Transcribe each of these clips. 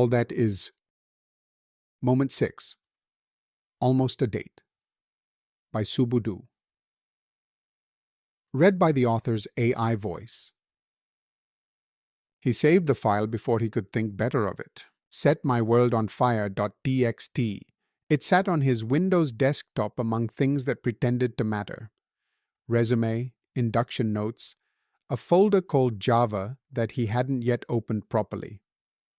all that is. Moment 6. Almost a Date by Subbudu. Read by the author's AI voice. He saved the file before he could think better of it. Setmyworldonfire.txt. It sat on his Windows desktop among things that pretended to matter. Resume, induction notes, a folder called Java that he hadn't yet opened properly.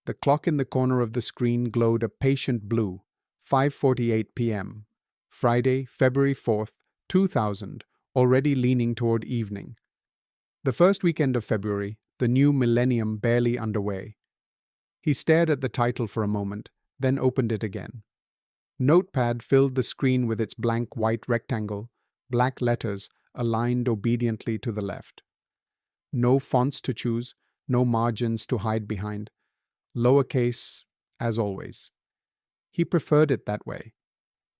The clock in the corner of the screen glowed a patient blue. 5:48 p.m. Friday, February 4th, 2000, already leaning toward evening. The first weekend of February, the new millennium barely underway. He stared at the title for a moment, then opened it again. Notepad filled the screen with its blank white rectangle, black letters aligned obediently to the left. No fonts to choose, no margins to hide behind. Lowercase, as always. He preferred it that way.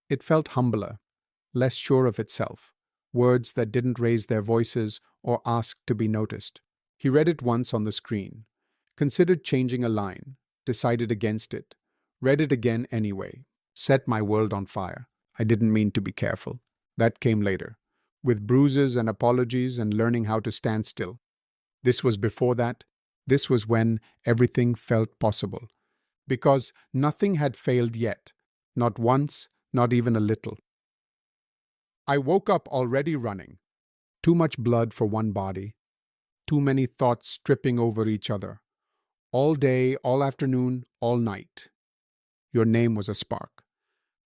It felt humbler, less sure of itself, words that didn't raise their voices or ask to be noticed. He read it once on the screen, considered changing a line, decided against it, read it again anyway. Set my world on fire. I didn't mean to be careful. That came later, with bruises and apologies and learning how to stand still. This was before that. This was when everything felt possible. Because nothing had failed yet, not once, not even a little. I woke up already running. Too much blood for one body. Too many thoughts tripping over each other. All day, all afternoon, all night. Your name was a spark.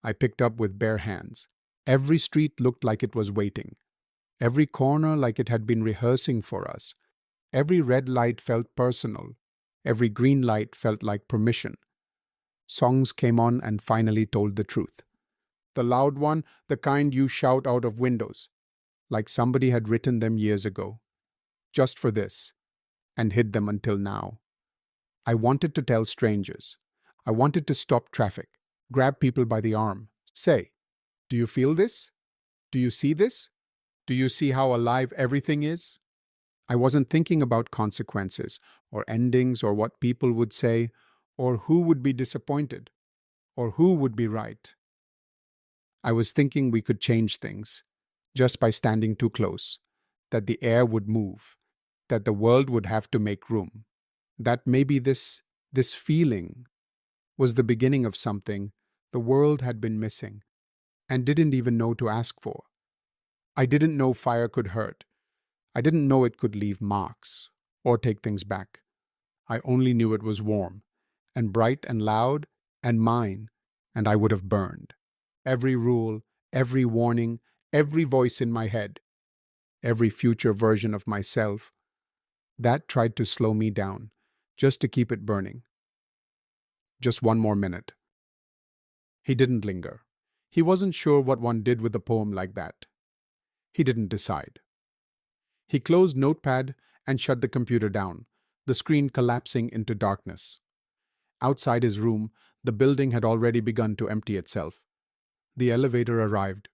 I picked up with bare hands. Every street looked like it was waiting. Every corner like it had been rehearsing for us. Every red light felt personal. Every green light felt like permission. Songs came on and finally told the truth. The loud one, the kind you shout out of windows, like somebody had written them years ago, just for this, and hid them until now. I wanted to tell strangers. I wanted to stop traffic, grab people by the arm, say, "Do you feel this? Do you see this? Do you see how alive everything is?" I wasn't thinking about consequences, or endings, or what people would say, or who would be disappointed, or who would be right. I was thinking we could change things, just by standing too close, that the air would move, that the world would have to make room, that maybe this feeling was the beginning of something the world had been missing, and didn't even know to ask for. I didn't know fire could hurt. I didn't know it could leave marks, or take things back. I only knew it was warm, and bright and loud, and mine, and I would have burned. Every rule, every warning, every voice in my head, every future version of myself, that tried to slow me down, just to keep it burning. Just one more minute. He didn't linger. He wasn't sure what one did with a poem like that. He didn't decide. He closed Notepad and shut the computer down, the screen collapsing into darkness. Outside his room, the building had already begun to empty itself. The elevator arrived.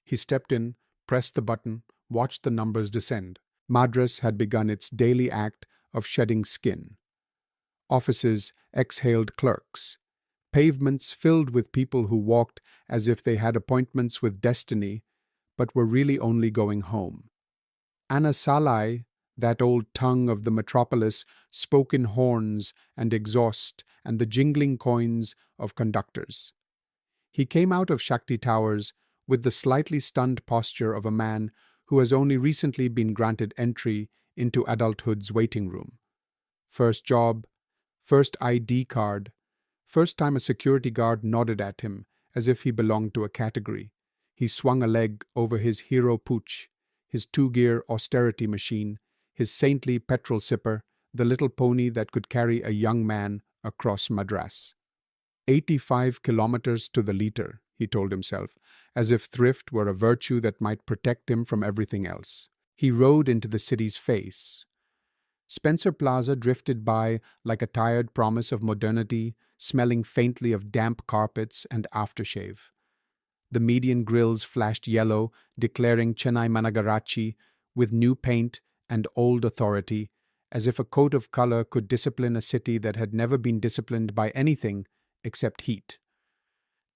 He stepped in, pressed the button, watched the numbers descend. Madras had begun its daily act of shedding skin. Offices exhaled clerks. Pavements filled with people who walked as if they had appointments with destiny, but were really only going home. Anasalai, that old tongue of the metropolis, spoke in horns and exhaust and the jingling coins of conductors. He came out of Shakti Towers with the slightly stunned posture of a man who has only recently been granted entry into adulthood's waiting room. First job, first ID card, first time a security guard nodded at him as if he belonged to a category. He swung a leg over his hero pooch, his two-gear austerity machine, his saintly petrol sipper, the little pony that could carry a young man across Madras. 85 kilometers to the liter, he told himself, as if thrift were a virtue that might protect him from everything else. He rode into the city's face. Spencer Plaza drifted by like a tired promise of modernity, smelling faintly of damp carpets and aftershave. The median grills flashed yellow, declaring Chennai Managarachi, with new paint and old authority, as if a coat of color could discipline a city that had never been disciplined by anything except heat.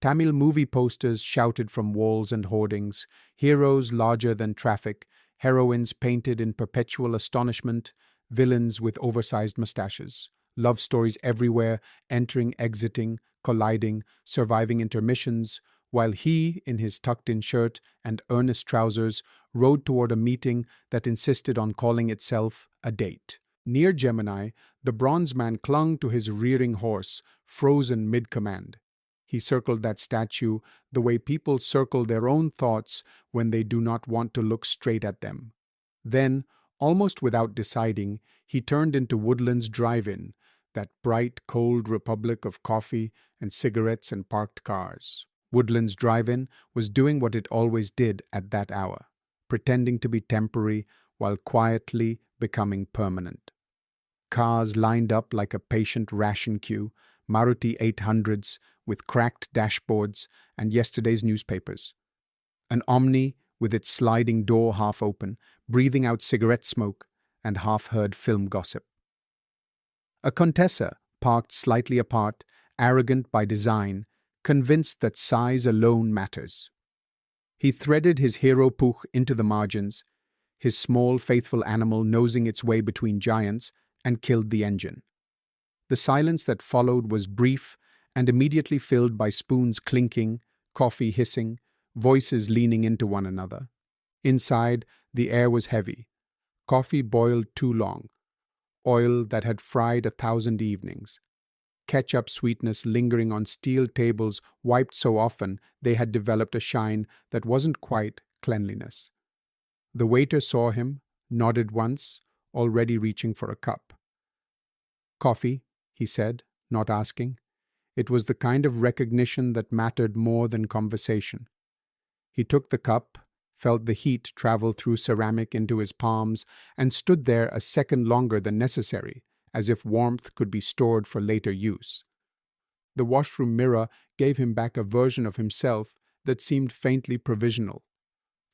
Tamil movie posters shouted from walls and hoardings, heroes larger than traffic, heroines painted in perpetual astonishment, villains with oversized mustaches, love stories everywhere, entering, exiting, colliding, surviving intermissions, while he, in his tucked-in shirt and earnest trousers, rode toward a meeting that insisted on calling itself a date. Near Gemini, the bronze man clung to his rearing horse, frozen mid-command. He circled that statue the way people circle their own thoughts when they do not want to look straight at them. Then, almost without deciding, he turned into Woodlands Drive-In, that bright, cold republic of coffee and cigarettes and parked cars. Woodlands Drive-In was doing what it always did at that hour, pretending to be temporary while quietly becoming permanent. Cars lined up like a patient ration queue, Maruti 800s with cracked dashboards and yesterday's newspapers. An Omni with its sliding door half open, breathing out cigarette smoke and half-heard film gossip. A Contessa parked slightly apart, arrogant by design, convinced that size alone matters. He threaded his hero Puch into the margins, his small, faithful animal nosing its way between giants, and killed the engine. The silence that followed was brief and immediately filled by spoons clinking, coffee hissing, voices leaning into one another. Inside, the air was heavy. Coffee boiled too long. Oil that had fried 1,000 evenings. Ketchup sweetness lingering on steel tables wiped so often they had developed a shine that wasn't quite cleanliness. The waiter saw him, nodded once, already reaching for a cup. "Coffee," he said, not asking. It was the kind of recognition that mattered more than conversation. He took the cup, felt the heat travel through ceramic into his palms, and stood there a second longer than necessary, as if warmth could be stored for later use. The washroom mirror gave him back a version of himself that seemed faintly provisional.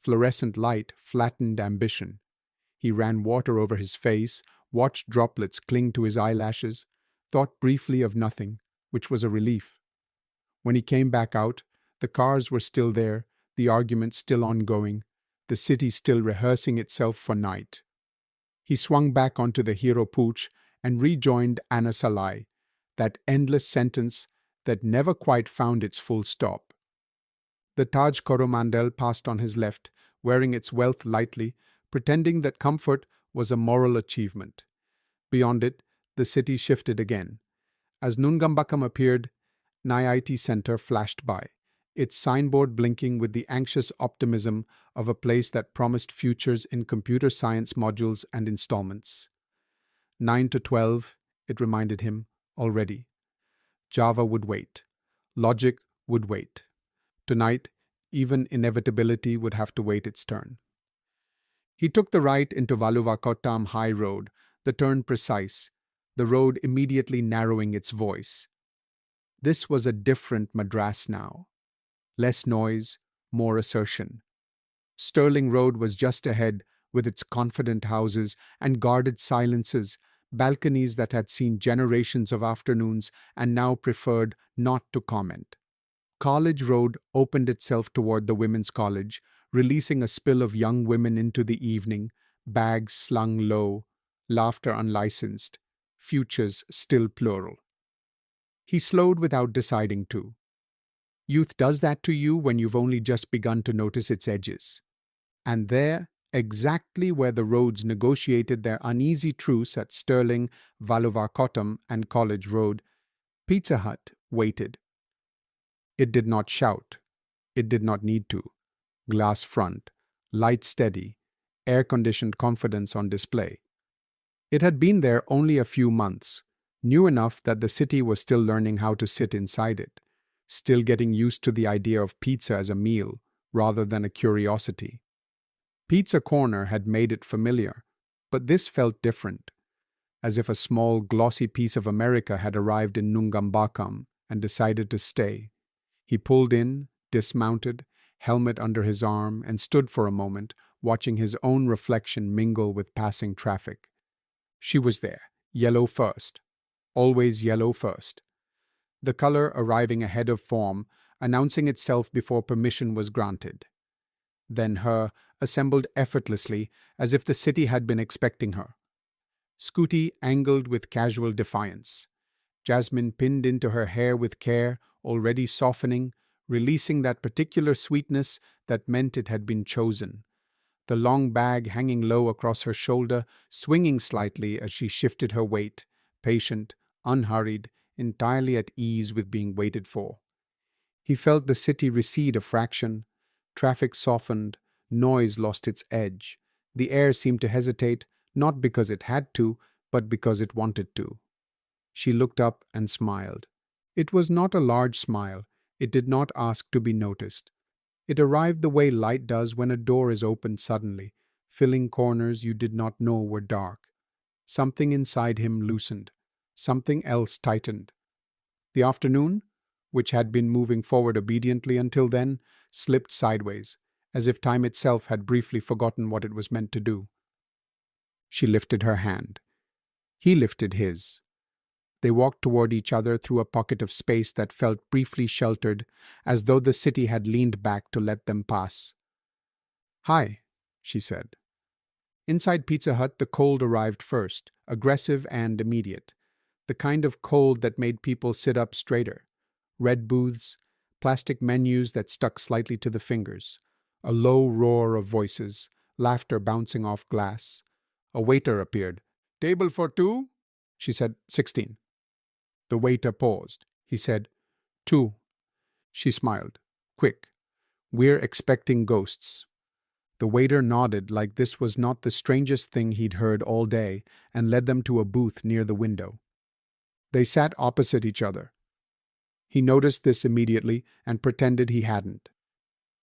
Fluorescent light flattened ambition. He ran water over his face, watched droplets cling to his eyelashes, thought briefly of nothing, which was a relief. When he came back out, the cars were still there, the argument still ongoing, the city still rehearsing itself for night. He swung back onto the Hero Puch and rejoined Anna Salai, that endless sentence that never quite found its full stop. The Taj Coromandel passed on his left, wearing its wealth lightly, pretending that comfort was a moral achievement. Beyond it, the city shifted again. As Nungambakam appeared, NIIT Center flashed by, its signboard blinking with the anxious optimism of a place that promised futures in computer science modules and installments. 9 to 12, it reminded him, already. Java would wait. Logic would wait. Tonight, even inevitability would have to wait its turn. He took the right into Valuvakottam High Road, the turn precise, the road immediately narrowing its voice. This was a different Madras now. Less noise, more assertion. Stirling Road was just ahead, with its confident houses and guarded silences, balconies that had seen generations of afternoons and now preferred not to comment. College Road opened itself toward the women's college, releasing a spill of young women into the evening, bags slung low, laughter unlicensed, futures still plural. He slowed without deciding to. Youth does that to you when you've only just begun to notice its edges. And there, exactly where the roads negotiated their uneasy truce at Stirling, Valuvakottam, and College Road, Pizza Hut waited. It did not shout. It did not need to. Glass front, light steady, air-conditioned confidence on display. It had been there only a few months, new enough that the city was still learning how to sit inside it, still getting used to the idea of pizza as a meal rather than a curiosity. Pizza Corner had made it familiar, but this felt different, as if a small, glossy piece of America had arrived in Nungambakam and decided to stay. He pulled in, dismounted, helmet under his arm, and stood for a moment, watching his own reflection mingle with passing traffic. She was there, yellow first, always yellow first. The color arriving ahead of form, announcing itself before permission was granted. Then her, assembled effortlessly, as if the city had been expecting her. Scooty angled with casual defiance. Jasmine pinned into her hair with care, already softening, releasing that particular sweetness that meant it had been chosen. The long bag hanging low across her shoulder, swinging slightly as she shifted her weight, patient, unhurried, entirely at ease with being waited for. He felt the city recede a fraction. Traffic softened, noise lost its edge. The air seemed to hesitate, not because it had to, but because it wanted to. She looked up and smiled. It was not a large smile. It did not ask to be noticed. It arrived the way light does when a door is opened suddenly, filling corners you did not know were dark. Something inside him loosened. Something else tightened. The afternoon, which had been moving forward obediently until then, slipped sideways, as if time itself had briefly forgotten what it was meant to do. She lifted her hand. He lifted his. They walked toward each other through a pocket of space that felt briefly sheltered, as though the city had leaned back to let them pass. "Hi," she said. Inside Pizza Hut, the cold arrived first, aggressive and immediate. The kind of cold that made people sit up straighter. Red booths, plastic menus that stuck slightly to the fingers, a low roar of voices, laughter bouncing off glass. A waiter appeared. "Table for two?" She said, 16. The waiter paused. He said, "Two." She smiled. "Quick. We're expecting ghosts." The waiter nodded like this was not the strangest thing he'd heard all day and led them to a booth near the window. They sat opposite each other. He noticed this immediately and pretended he hadn't.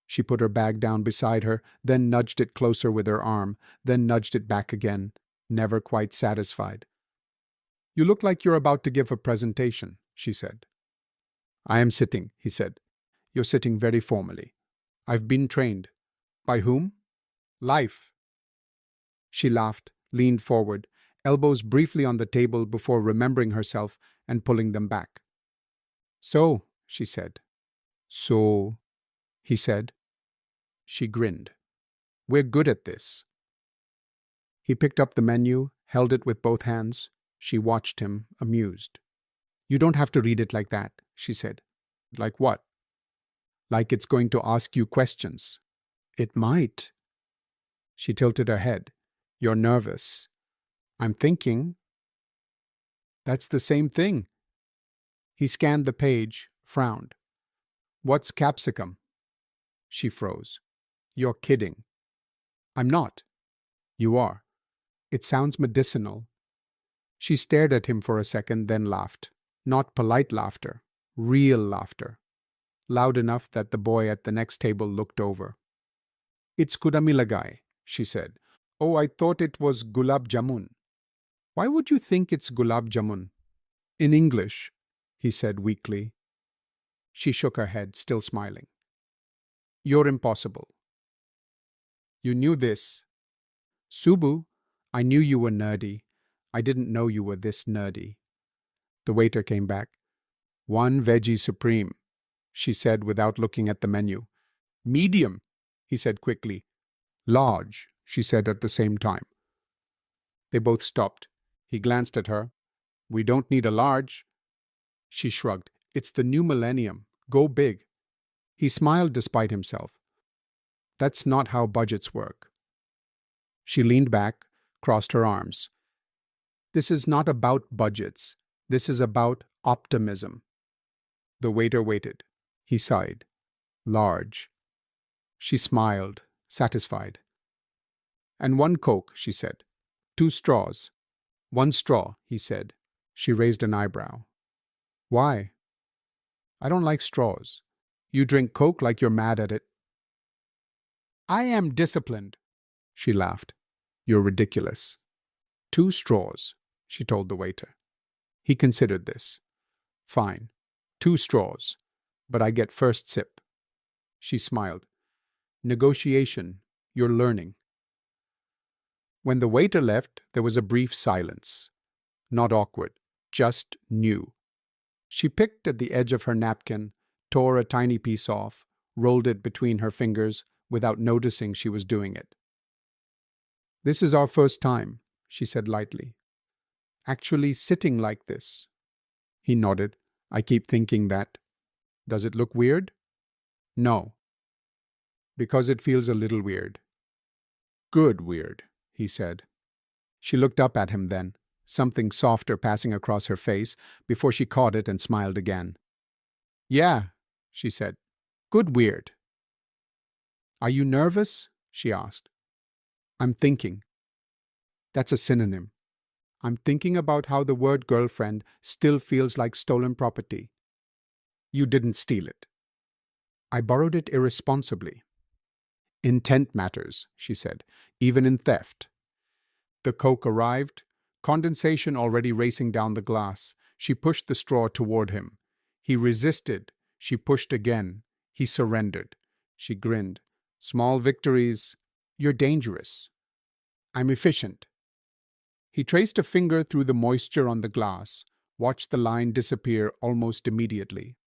She put her bag down beside her, then nudged it closer with her arm, then nudged it back again, never quite satisfied. "You look like you're about to give a presentation," she said. "I am sitting," he said. "You're sitting very formally. I've been trained." "By whom?" "Life." She laughed, leaned forward, elbows briefly on the table before remembering herself and pulling them back. "So," she said. "So," he said. She grinned. "We're good at this." He picked up the menu, held it with both hands. She watched him, amused. "You don't have to read it like that," she said. "Like what?" "Like it's going to ask you questions." "It might." She tilted her head. "You're nervous." "I'm thinking." "That's the same thing." He scanned the page, frowned. "What's capsicum?" She froze. "You're kidding." "I'm not." "You are. It sounds medicinal." She stared at him for a second, then laughed. Not polite laughter, real laughter. Loud enough that the boy at the next table looked over. "It's kudamilagai," she said. "Oh, I thought it was gulab jamun." "Why would you think it's gulab jamun?" "In English," he said weakly. She shook her head, still smiling. "You're impossible." "You knew this." "Subu, I knew you were nerdy. I didn't know you were this nerdy." The waiter came back. "One veggie supreme," she said without looking at the menu. "Medium," he said quickly. "Large," she said at the same time. They both stopped. He glanced at her. "We don't need a large." She shrugged. "It's the new millennium. Go big." He smiled despite himself. "That's not how budgets work." She leaned back, crossed her arms. "This is not about budgets. This is about optimism." The waiter waited. He sighed. "Large." She smiled, satisfied. "And one Coke," she said. "Two straws." "One straw," he said. She raised an eyebrow. "Why?" "I don't like straws. You drink Coke like you're mad at it." "I am disciplined." She laughed. "You're ridiculous." "Two straws," she told the waiter. He considered this. "Fine. Two straws. But I get first sip." She smiled. "Negotiation. You're learning." When the waiter left, there was a brief silence. Not awkward, just new. She picked at the edge of her napkin, tore a tiny piece off, rolled it between her fingers without noticing she was doing it. "This is our first time," she said lightly. "Actually sitting like this." He nodded. "I keep thinking that. Does it look weird?" "No." "Because it feels a little weird." "Good weird," he said. She looked up at him then, something softer passing across her face before she caught it and smiled again. "Yeah," she said. "Good weird." "Are you nervous?" she asked. "I'm thinking." That's a synonym. I'm thinking about how the word girlfriend still feels like stolen property. You didn't steal it. I borrowed it irresponsibly. Intent matters, she said, even in theft. The Coke arrived, condensation already racing down the glass. She pushed the straw toward him. He resisted. She pushed again. He surrendered. She grinned. Small victories. You're dangerous. I'm efficient. He traced a finger through the moisture on the glass, watched the line disappear almost immediately.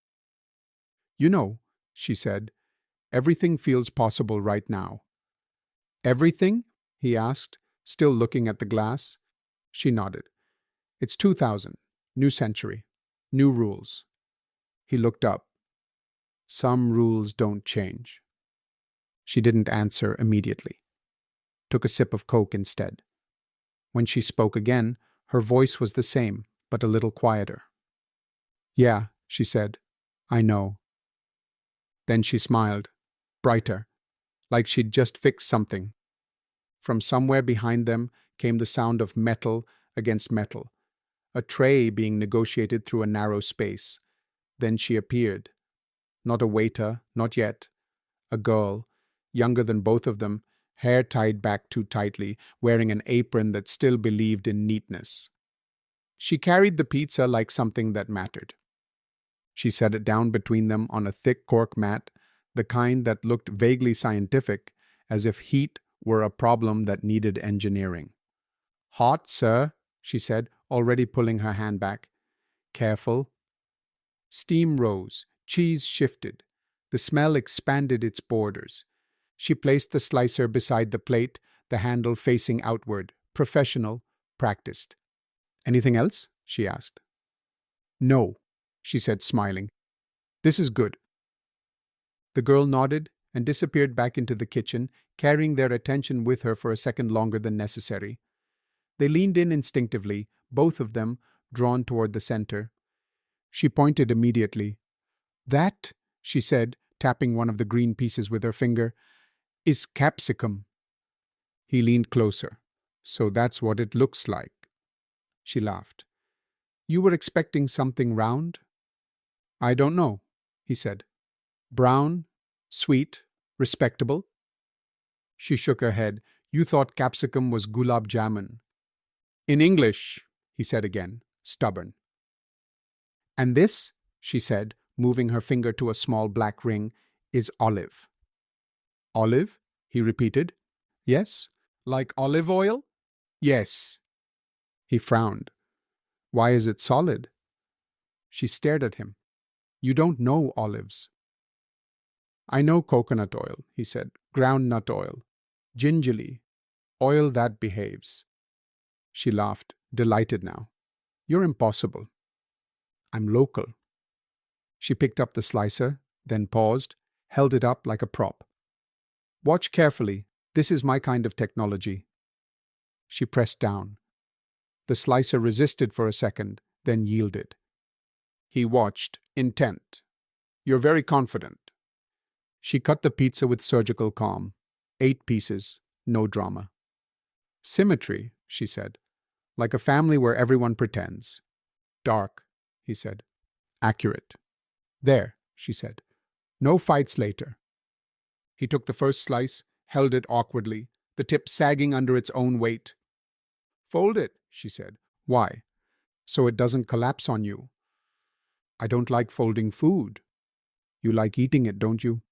"You know," she said, "everything feels possible right now." "Everything?" he asked, still looking at the glass. She nodded. "It's 2000, new century, new rules." He looked up. "Some rules don't change." She didn't answer immediately. Took a sip of Coke instead. When she spoke again, her voice was the same, but a little quieter. "Yeah," she said, "I know." Then she smiled, brighter, like she'd just fixed something. From somewhere behind them came the sound of metal against metal, a tray being negotiated through a narrow space. Then she appeared. Not a waiter, not yet. A girl, younger than both of them, hair tied back too tightly, wearing an apron that still believed in neatness. She carried the pizza like something that mattered. She set it down between them on a thick cork mat, the kind that looked vaguely scientific, as if heat were a problem that needed engineering. "Hot, sir," she said, already pulling her hand back. "Careful." Steam rose, cheese shifted. The smell expanded its borders. She placed the slicer beside the plate, the handle facing outward, professional, practiced. "Anything else?" she asked. "No," she said, smiling. "This is good." The girl nodded and disappeared back into the kitchen, carrying their attention with her for a second longer than necessary. They leaned in instinctively, both of them, drawn toward the center. She pointed immediately. "That," she said, tapping one of the green pieces with her finger, "is capsicum." He leaned closer. "So that's what it looks like." She laughed. "You were expecting something round?" "I don't know," he said. "Brown, sweet, respectable?" She shook her head. "You thought capsicum was gulab jamun." "In English," he said again, stubborn. "And this," she said, moving her finger to a small black ring, "is olive." "Olive?" he repeated. "Yes." "Like olive oil?" "Yes." He frowned. "Why is it solid?" She stared at him. "You don't know olives." "I know coconut oil," he said. "Ground nut oil. Gingerly. Oil that behaves." She laughed, delighted now. "You're impossible." "I'm local." She picked up the slicer, then paused, held it up like a prop. "Watch carefully. This is my kind of technology." She pressed down. The slicer resisted for a second, then yielded. He watched, intent. "You're very confident." She cut the pizza with surgical calm. 8 pieces, no drama. "Symmetry," she said. "Like a family where everyone pretends." "Dark," he said. "Accurate." "There," she said. "No fights later." He took the first slice, held it awkwardly, the tip sagging under its own weight. "Fold it," she said. "Why?" "So it doesn't collapse on you." "I don't like folding food." "You like eating it, don't you?"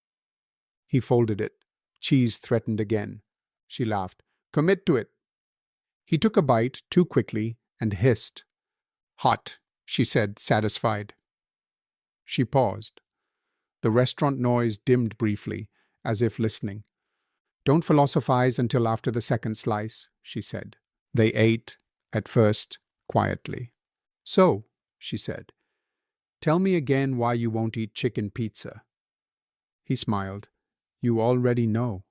He folded it. Cheese threatened again. She laughed. "Commit to it." He took a bite too quickly and hissed. "Hot," she said, satisfied. She paused. The restaurant noise dimmed briefly, as if listening. "Don't philosophize until after the second slice," she said. They ate, at first, quietly. "So," she said, "tell me again why you won't eat chicken pizza." He smiled. "You already know."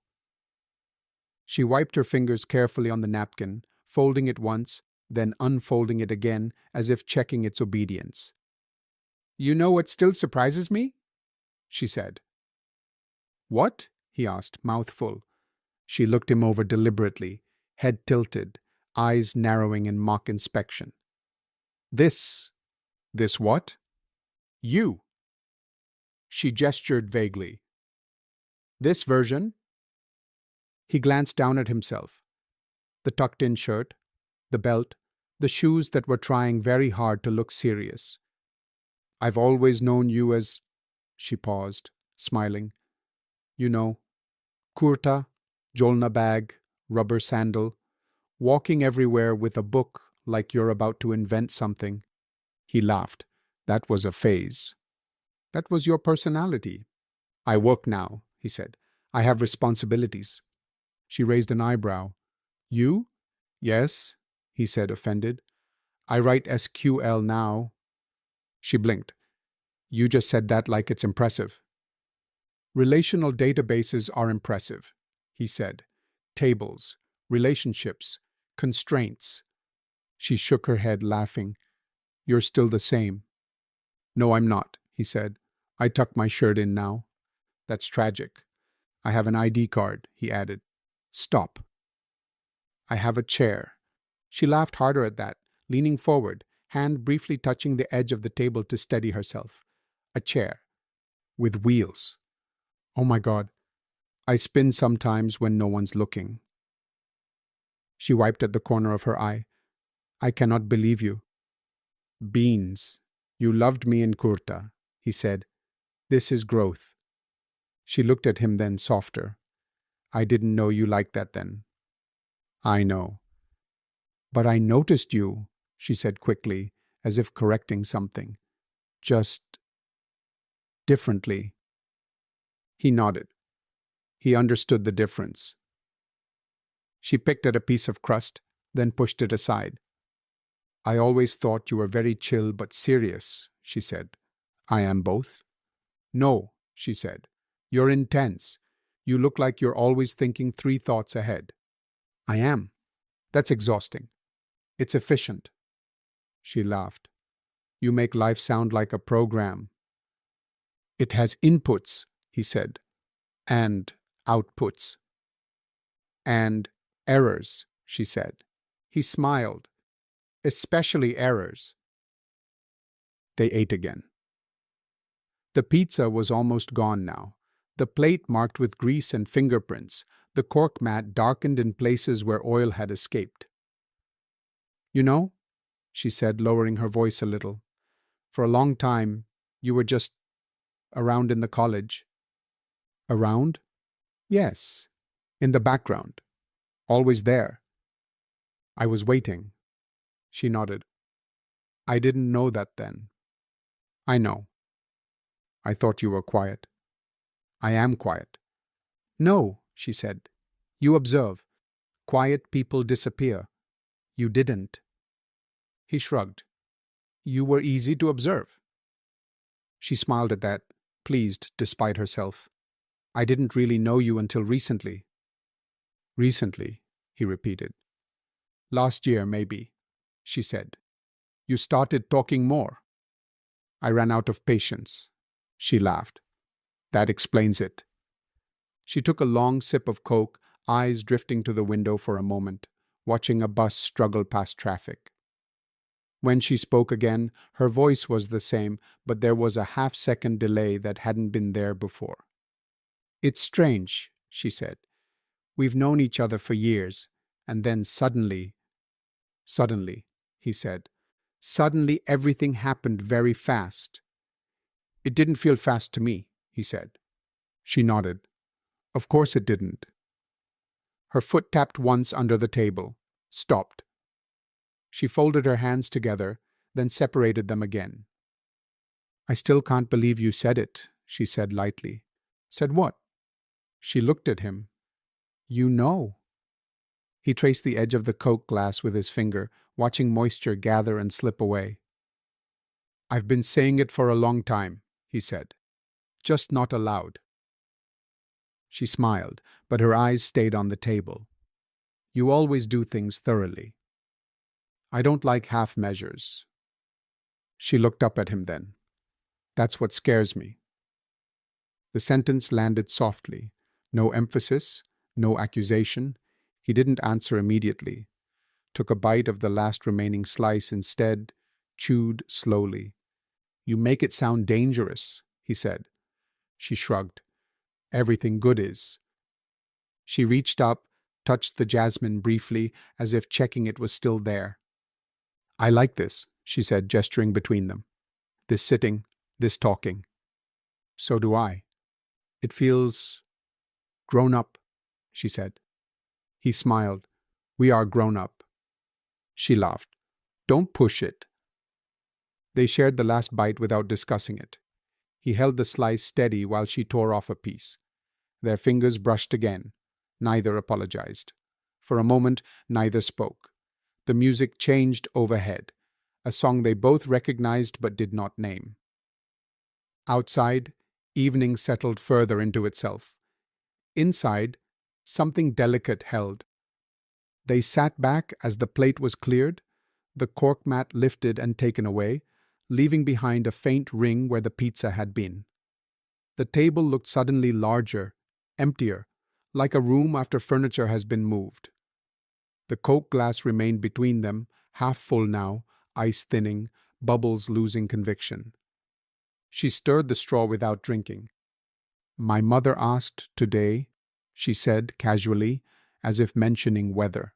She wiped her fingers carefully on the napkin, folding it once, then unfolding it again, as if checking its obedience. "You know what still surprises me?" she said. "What?" he asked, mouth full. She looked him over deliberately, head tilted, eyes narrowing in mock inspection. "This what?" "You." She gestured vaguely. "This version?" He glanced down at himself. The tucked-in shirt, the belt, the shoes that were trying very hard to look serious. "I've always known you as—" She paused, smiling. "You know, kurta, jolna bag, rubber sandal, walking everywhere with a book like you're about to invent something." He laughed. "That was a phase. That was your personality." "I work now," he said. "I have responsibilities." She raised an eyebrow. "You?" "Yes," he said, offended. "I write SQL now." She blinked. "You just said that like it's impressive." "Relational databases are impressive," he said. "Tables, relationships, constraints." She shook her head, laughing. "You're still the same." "No, I'm not," he said. "I tuck my shirt in now." "That's tragic." "I have an ID card," he added. "Stop." "I have a chair." She laughed harder at that, leaning forward, hand briefly touching the edge of the table to steady herself. "A chair. With wheels." "Oh my God. I spin sometimes when no one's looking." She wiped at the corner of her eye. "I cannot believe you." "Beans. You loved me in kurta," he said. "This is growth." She looked at him then, softer. "I didn't know you liked that then." "I know." "But I noticed you," she said quickly, as if correcting something. "Just differently." He nodded. He understood the difference. She picked at a piece of crust, then pushed it aside. "I always thought you were very chill but serious," she said. "I am both." "No," she said. "You're intense. You look like you're always thinking 3 thoughts ahead." "I am. That's exhausting." "It's efficient." She laughed. "You make life sound like a program." "It has inputs," he said, "and outputs." "And errors," she said. He smiled. "Especially errors." They ate again. The pizza was almost gone now, the plate marked with grease and fingerprints, the cork mat darkened in places where oil had escaped. "You know," she said, lowering her voice a little, "for a long time, you were just around in the college." "Around?" "Yes. In the background. Always there." "I was waiting." She nodded. "I didn't know that then." "I know." "I thought you were quiet." "I am quiet." "No," she said. "You observe. Quiet people disappear. You didn't." He shrugged. "You were easy to observe." She smiled at that, pleased despite herself. "I didn't really know you until recently." "Recently," he repeated. "Last year, maybe," she said. "You started talking more." "I ran out of patience." She laughed. "That explains it." She took a long sip of Coke, eyes drifting to the window for a moment, watching a bus struggle past traffic. When she spoke again, her voice was the same, but there was a half-second delay that hadn't been there before. "It's strange," she said. "We've known each other for years, and then suddenly—" "Suddenly," he said. "Suddenly everything happened very fast." "It didn't feel fast to me," he said. She nodded. "Of course it didn't." Her foot tapped once under the table, stopped, She folded her hands together, then separated them again. "I still can't believe you said it," she said lightly. "Said what?" She looked at him. "You know." He traced the edge of the Coke glass with his finger, watching moisture gather and slip away. "I've been saying it for a long time," he said. "Just not aloud." She smiled, but her eyes stayed on the table. "You always do things thoroughly. I don't like half measures." She looked up at him then. "That's what scares me." The sentence landed softly. No emphasis, no accusation. He didn't answer immediately. Took a bite of the last remaining slice instead, chewed slowly. "You make it sound dangerous," he said. She shrugged. "Everything good is." She reached up, touched the jasmine briefly, as if checking it was still there. "I like this," she said, gesturing between them. "This sitting, this talking." "So do I. It feels grown up," she said. He smiled. "We are grown up." She laughed. "Don't push it." They shared the last bite without discussing it. He held the slice steady while she tore off a piece. Their fingers brushed again. Neither apologized. For a moment, neither spoke. The music changed overhead, a song they both recognized but did not name. Outside, evening settled further into itself. Inside, something delicate held. They sat back as the plate was cleared, the cork mat lifted and taken away, leaving behind a faint ring where the pizza had been. The table looked suddenly larger, emptier, like a room after furniture has been moved. The Coke glass remained between them, half full now, ice thinning, bubbles losing conviction. She stirred the straw without drinking. "My mother asked today," she said casually, as if mentioning weather.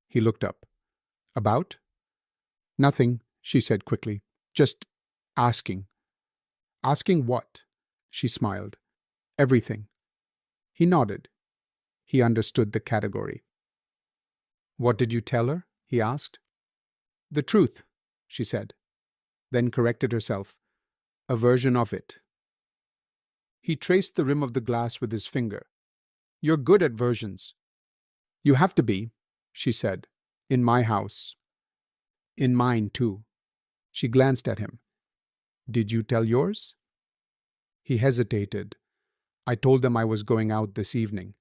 He looked up. "About?" "Nothing," she said quickly. "Just asking." "Asking what?" She smiled. "Everything." He nodded. He understood the category. "What did you tell her?" he asked. "The truth," she said, then corrected herself. "A version of it." He traced the rim of the glass with his finger. "You're good at versions." "You have to be," she said. "In my house." "In mine, too." She glanced at him. "Did you tell yours?" He hesitated. "I told them I was going out this evening."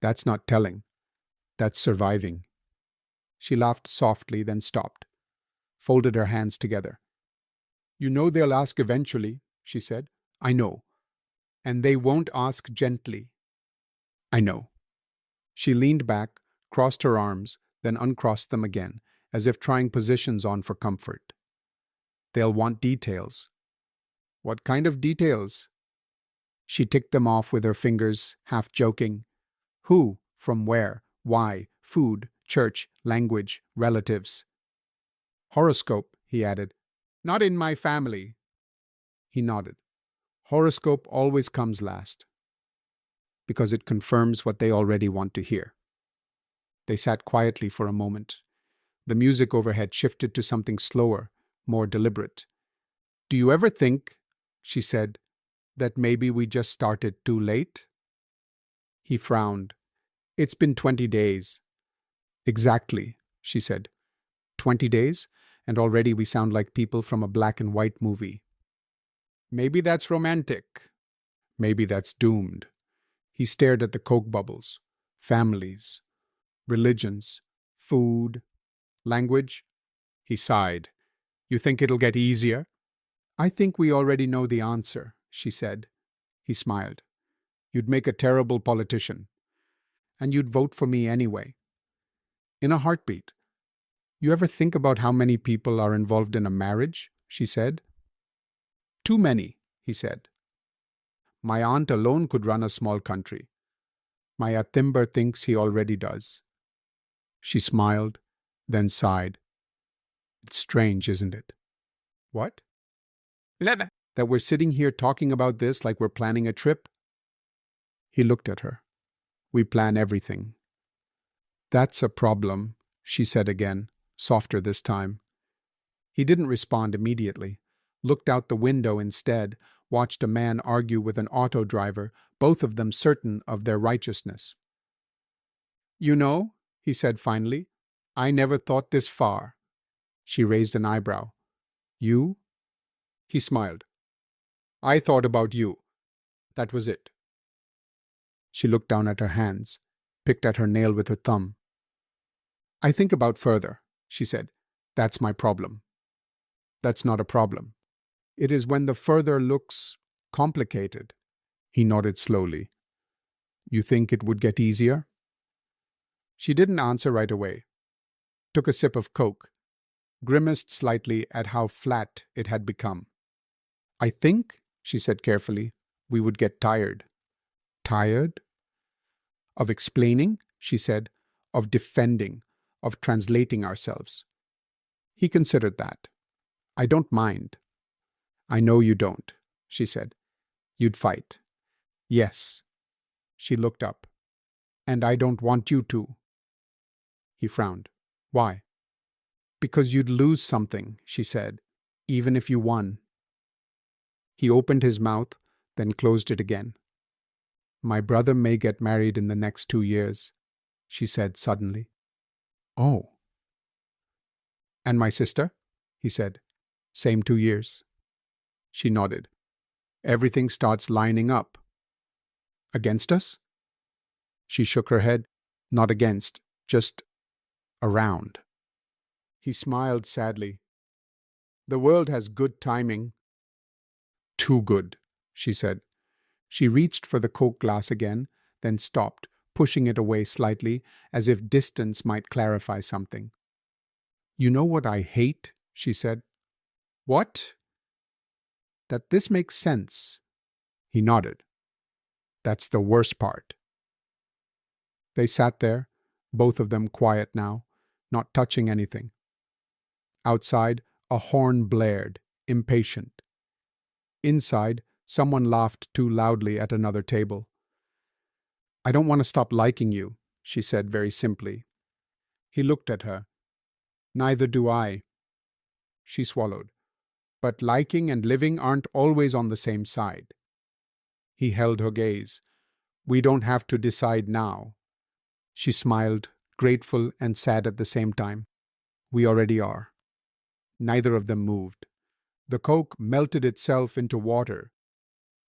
"That's not telling. That's surviving." She laughed softly, then stopped. Folded her hands together. "You know they'll ask eventually," she said. "I know. And they won't ask gently." "I know." She leaned back, crossed her arms, then uncrossed them again, as if trying positions on for comfort. "They'll want details." "What kind of details?" She ticked them off with her fingers, half joking. Who, from where, why, food, church, language, relatives. "Horoscope," he added. "Not in my family." He nodded. "Horoscope always comes last." Because it confirms what they already want to hear. They sat quietly for a moment. The music overhead shifted to something slower, more deliberate. "Do you ever think," she said, "that maybe we just started too late?" He frowned. "It's been 20 days. "Exactly," she said. 20 days, and already we sound like people from a black and white movie." "Maybe that's romantic." "Maybe that's doomed." He stared at the Coke bubbles. "Families, religions, food, language." He sighed. "You think it'll get easier?" "I think we already know the answer," she said. He smiled. "You'd make a terrible politician. And you'd vote for me anyway." "In a heartbeat." "You ever think about how many people are involved in a marriage?" she said. "Too many," he said. "My aunt alone could run a small country. My Atimber thinks he already does." She smiled, then sighed. "It's strange, isn't it?" "What?" "That we're sitting here talking about this like we're planning a trip." He looked at her. "We plan everything." "That's a problem," she said again, softer this time. He didn't respond immediately, looked out the window instead, watched a man argue with an auto driver, both of them certain of their righteousness. "You know," he said finally, "I never thought this far." She raised an eyebrow. "You?" He smiled. "I thought about you. That was it." She looked down at her hands, picked at her nail with her thumb. "I think about further," she said. "That's my problem." "That's not a problem. It is when the further looks complicated." He nodded slowly. "You think it would get easier?" She didn't answer right away. Took a sip of Coke, grimaced slightly at how flat it had become. "I think," she said carefully, "we would get tired." "Tired?" "Of explaining," she said, "of defending, of translating ourselves." He considered that. "I don't mind." "I know you don't," she said. "You'd fight." "Yes." She looked up. "And I don't want you to." He frowned. "Why?" "Because you'd lose something," she said, "even if you won." He opened his mouth, then closed it again. "My brother may get married in the next 2 years," she said suddenly. "Oh." "And my sister?" he said. "Same 2 years." She nodded. "Everything starts lining up." "Against us?" She shook her head. "Not against, just around." He smiled sadly. "The world has good timing." "Too good," she said. She reached for the Coke glass again, then stopped, pushing it away slightly, as if distance might clarify something. "You know what I hate?" she said. "What?" "That this makes sense." He nodded. "That's the worst part." They sat there, both of them quiet now, not touching anything. Outside, a horn blared, impatient. Inside, someone laughed too loudly at another table. "I don't want to stop liking you," she said very simply. He looked at her. "Neither do I." She swallowed. "But liking and living aren't always on the same side." He held her gaze. "We don't have to decide now." She smiled, grateful and sad at the same time. "We already are." Neither of them moved. The Coke melted itself into water.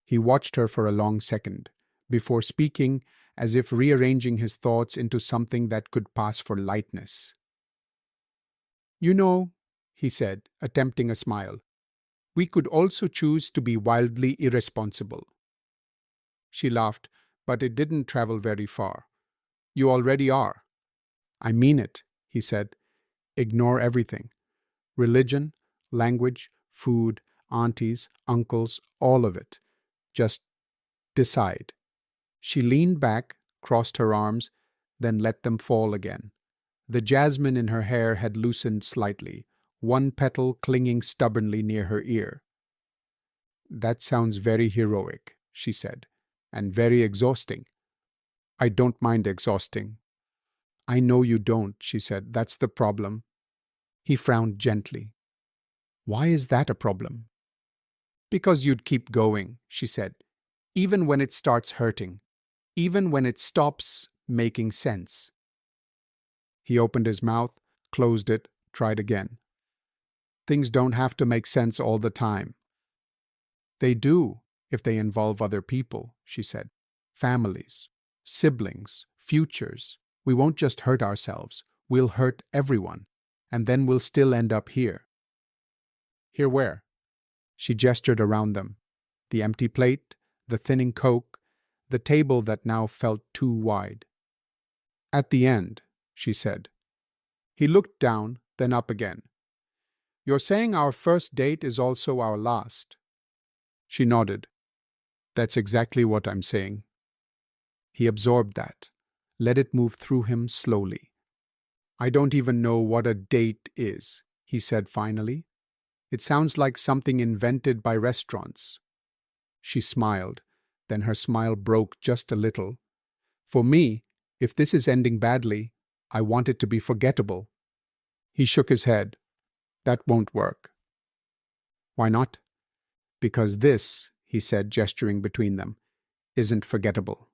He watched her for a long second, before speaking, as if rearranging his thoughts into something that could pass for lightness. "You know," he said, attempting a smile, "we could also choose to be wildly irresponsible." She laughed, but it didn't travel very far. "You already are." "I mean it," he said. "Ignore everything. Religion, language, food, aunties, uncles, all of it. Just decide." She leaned back, crossed her arms, then let them fall again. The jasmine in her hair had loosened slightly, one petal clinging stubbornly near her ear. "That sounds very heroic," she said, "and very exhausting." "I don't mind exhausting." "I know you don't," she said. "That's the problem." He frowned gently. "Why is that a problem?" "Because you'd keep going," she said, "even when it starts hurting, even when it stops making sense." He opened his mouth, closed it, tried again. "Things don't have to make sense all the time." "They do, if they involve other people," she said. "Families, siblings, futures. We won't just hurt ourselves, we'll hurt everyone, and then we'll still end up here." "Here where?" She gestured around them. The empty plate, the thinning Coke, the table that now felt too wide. "At the end," she said. He looked down, then up again. "You're saying our first date is also our last?" She nodded. "That's exactly what I'm saying." He absorbed that, let it move through him slowly. "I don't even know what a date is," he said finally. "It sounds like something invented by restaurants." She smiled, then her smile broke just a little. "For me, if this is ending badly, I want it to be forgettable." He shook his head. That won't work. Why not? Because this, he said, gesturing between them, isn't forgettable.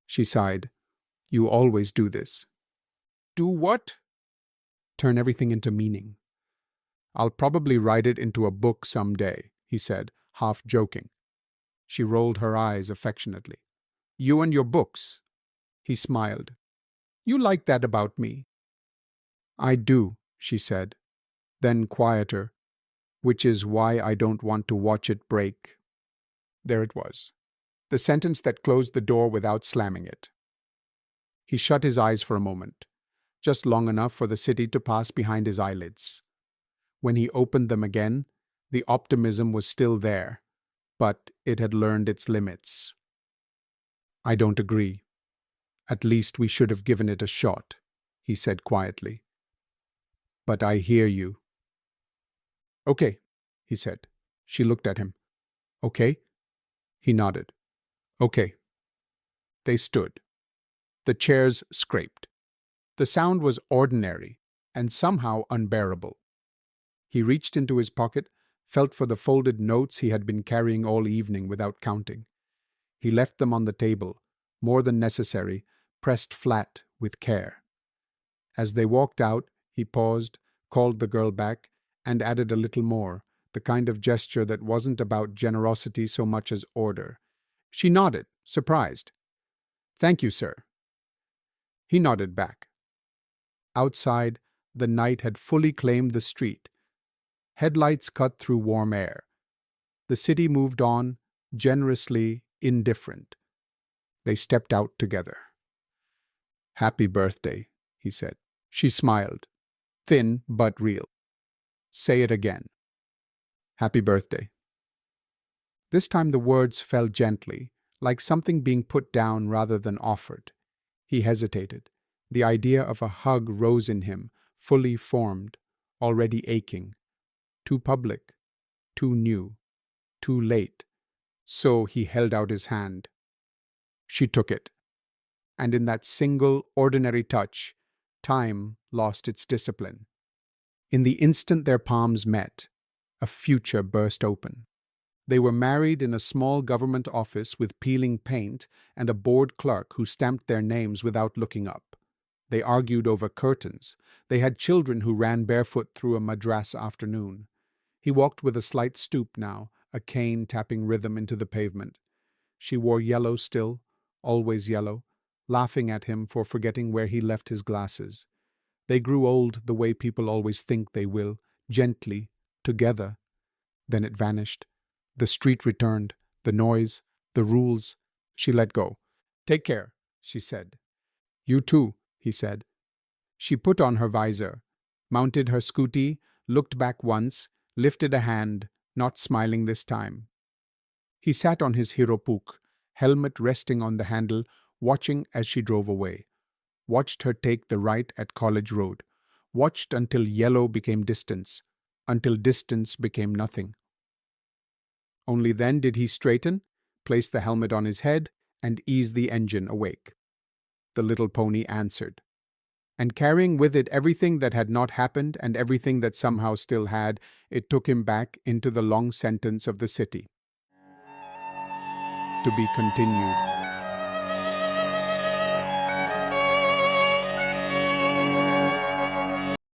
She sighed. You always do this. Do what? Turn everything into meaning. I'll probably write it into a book someday, he said, half joking. She rolled her eyes affectionately. You and your books. He smiled. You like that about me. I do, she said. Then quieter, which is why I don't want to watch it break. There it was. The sentence that closed the door without slamming it. He shut his eyes for a moment, just long enough for the city to pass behind his eyelids. When he opened them again, the optimism was still there, but it had learned its limits. I don't agree. At least we should have given it a shot, he said quietly. But I hear you. Okay, he said. She looked at him. Okay? He nodded. Okay. They stood. The chairs scraped. The sound was ordinary and somehow unbearable. He reached into his pocket, felt for the folded notes he had been carrying all evening without counting. He left them on the table, more than necessary, pressed flat with care. As they walked out, he paused, called the girl back, and added a little more, the kind of gesture that wasn't about generosity so much as order. She nodded, surprised. Thank you, sir. He nodded back. Outside, the night had fully claimed the street. Headlights cut through warm air. The city moved on, generously indifferent. They stepped out together. Happy birthday, he said. She smiled, thin but real. Say it again. Happy birthday. This time the words fell gently, like something being put down rather than offered. He hesitated. The idea of a hug rose in him, fully formed, already aching. Too public, too new, too late. So he held out his hand. She took it. And in that single, ordinary touch, time lost its discipline. In the instant their palms met, a future burst open. They were married in a small government office with peeling paint and a bored clerk who stamped their names without looking up. They argued over curtains. They had children who ran barefoot through a madras afternoon. He walked with a slight stoop now, a cane tapping rhythm into the pavement. She wore yellow still, always yellow, laughing at him for forgetting where he left his glasses. They grew old the way people always think they will, gently, together. Then it vanished. The street returned, the noise, the rules. She let go. Take care, she said. You too, he said. She put on her visor, mounted her scooty, looked back once, lifted a hand, not smiling this time. He sat on his hiropuk, helmet resting on the handle, watching as she drove away. Watched her take the right at College Road. Watched until yellow became distance, until distance became nothing. Only then did he straighten, place the helmet on his head, and ease the engine awake. The little pony answered. And carrying with it everything that had not happened and everything that somehow still had, it took him back into the long sentence of the city. To be continued.